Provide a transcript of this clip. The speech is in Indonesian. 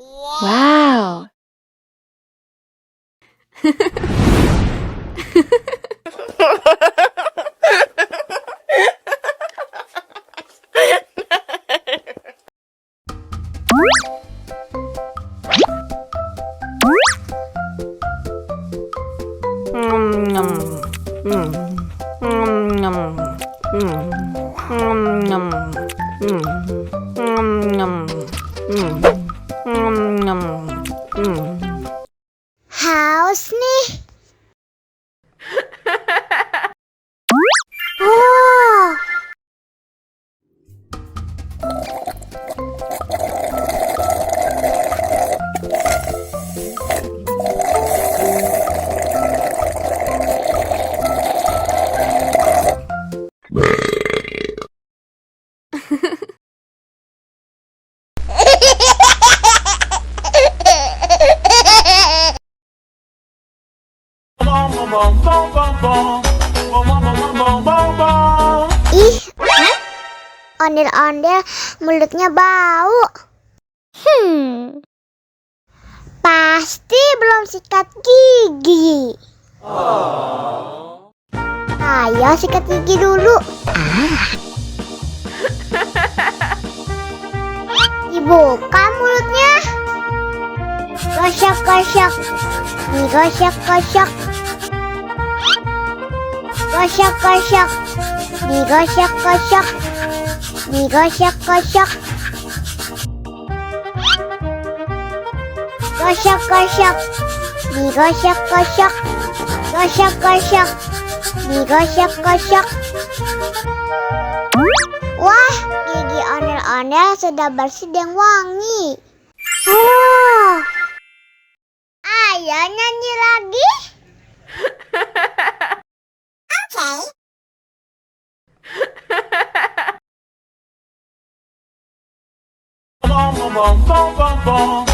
Wow. Haus nih. Oh. Ih, ondel-ondel mulutnya bau. Pasti belum sikat gigi. Ayo sikat gigi dulu. Dibuka mulutnya. Gosok-gosok. Digosok-gosok. Gosok-gosok. Digosok-gosok. Digosok-gosok. Gosok-gosok. Digosok-gosok. Gosok-gosok. Digosok-gosok. Wah, gigi ondel-ondel sudah bersih dan wangi. Oh. Ayo nyanyi lagi. Bom,